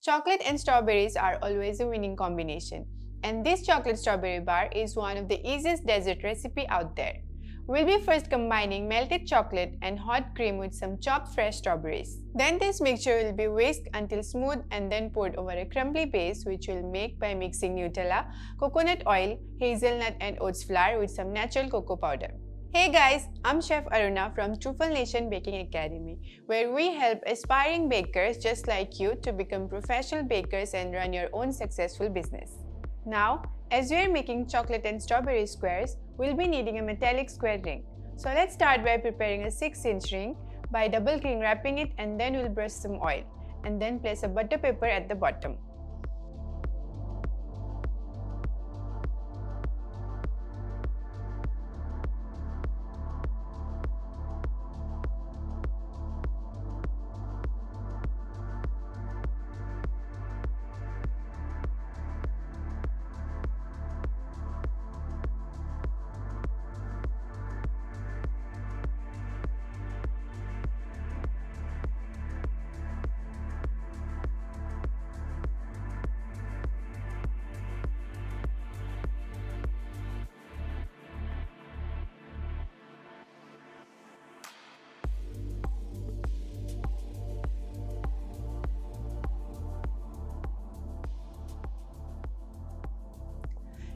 Chocolate and strawberries are always a winning combination, and this chocolate strawberry bar is one of the easiest dessert recipe out there. We'll be first combining melted chocolate and hot cream with some chopped fresh strawberries. Then this mixture will be whisked until smooth and then poured over a crumbly base which we'll make by mixing Nutella, coconut oil, hazelnut and oats flour with some natural cocoa powder. Hey guys, I'm Chef Aruna from Truffle Nation Baking Academy, where we help aspiring bakers just like you to become professional bakers and run your own successful business. Now, as we are making chocolate and strawberry squares, we'll be needing a metallic square ring. So let's start by preparing a 6-inch ring by double cling wrapping it, and then we'll brush some oil and then place a butter paper at the bottom.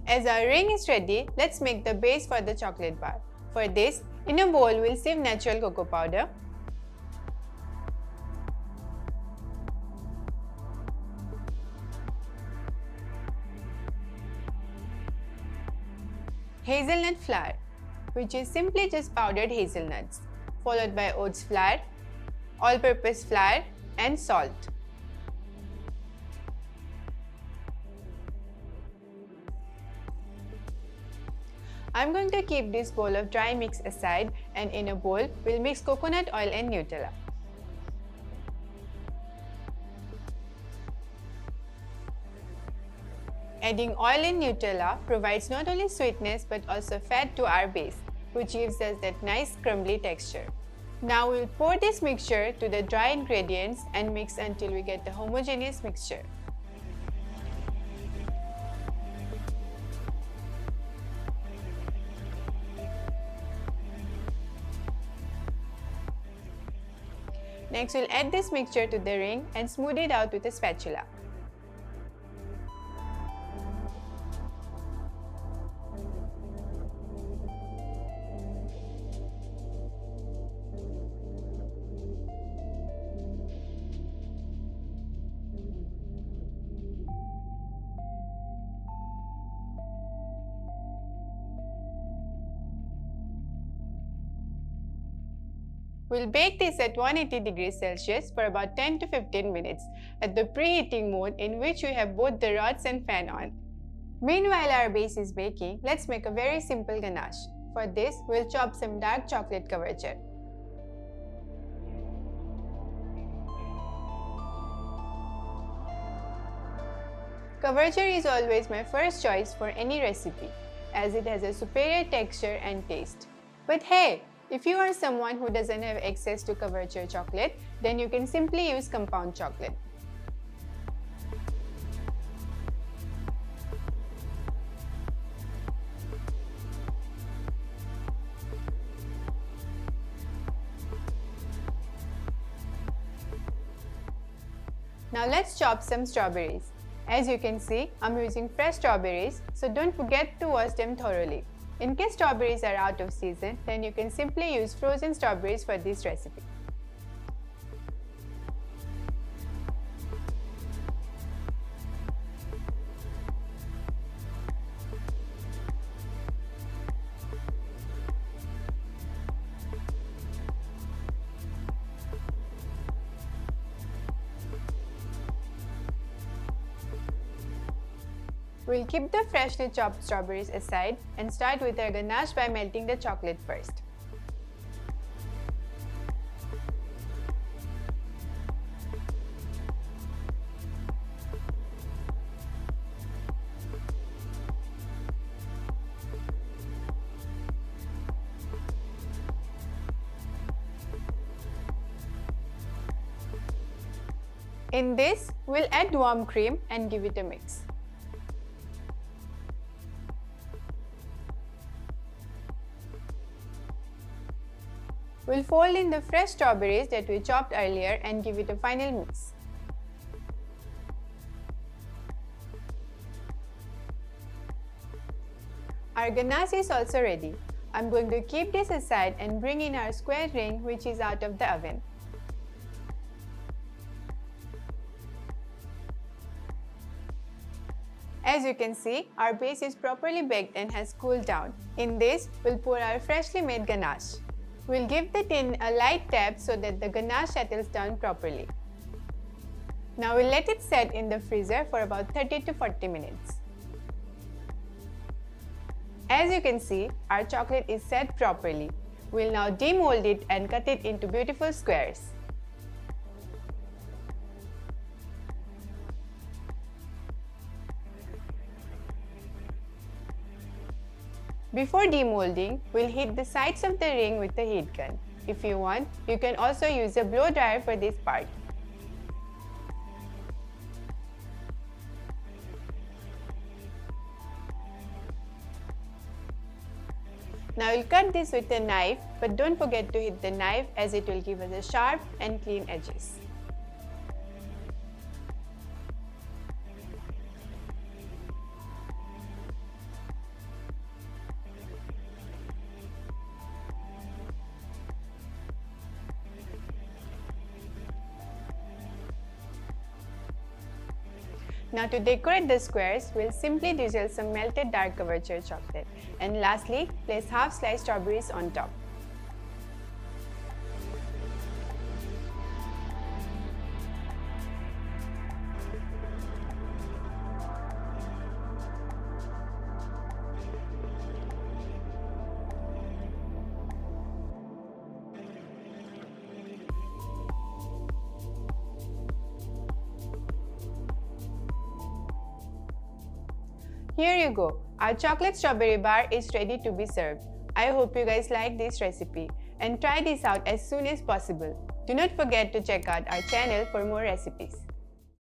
As our ring is ready, let's make the base for the chocolate bar. For this, in a bowl, we'll sieve natural cocoa powder, hazelnut flour, which is simply just powdered hazelnuts, followed by oats flour, all-purpose flour, and salt. I'm going to keep this bowl of dry mix aside, and in a bowl, we'll mix coconut oil and Nutella. Adding oil and Nutella provides not only sweetness but also fat to our base, which gives us that nice crumbly texture. Now we'll pour this mixture to the dry ingredients and mix until we get the homogeneous mixture. Next, we'll add this mixture to the ring and smooth it out with a spatula. We'll bake this at 180 degrees Celsius for about 10 to 15 minutes at the preheating mode in which we have both the rods and fan on. Meanwhile our base is baking, let's make a very simple ganache. For this, we'll chop some dark chocolate couverture. Couverture is always my first choice for any recipe, as it has a superior texture and taste. But hey, if you are someone who doesn't have access to couverture chocolate, then you can simply use compound chocolate. Now let's chop some strawberries. As you can see, I'm using fresh strawberries, so don't forget to wash them thoroughly. In case strawberries are out of season, then you can simply use frozen strawberries for this recipe. We'll keep the freshly chopped strawberries aside and start with our ganache by melting the chocolate first. In this, we'll add warm cream and give it a mix. We'll fold in the fresh strawberries that we chopped earlier and give it a final mix. Our ganache is also ready. I'm going to keep this aside and bring in our square ring, which is out of the oven. As you can see, our base is properly baked and has cooled down. In this, we'll pour our freshly made ganache. We'll give the tin a light tap so that the ganache settles down properly. Now we'll let it set in the freezer for about 30 to 40 minutes. As you can see, our chocolate is set properly. We'll now demold it and cut it into beautiful squares. Before demolding, we'll heat the sides of the ring with the heat gun. If you want, you can also use a blow dryer for this part. Now we'll cut this with a knife, but don't forget to hit the knife as it will give us a sharp and clean edges. Now to decorate the squares, we'll simply drizzle some melted dark couverture chocolate. And lastly, place half sliced strawberries on top. Here you go, our chocolate strawberry bar is ready to be served. I hope you guys like this recipe and try this out as soon as possible. Do not forget to check out our channel for more recipes.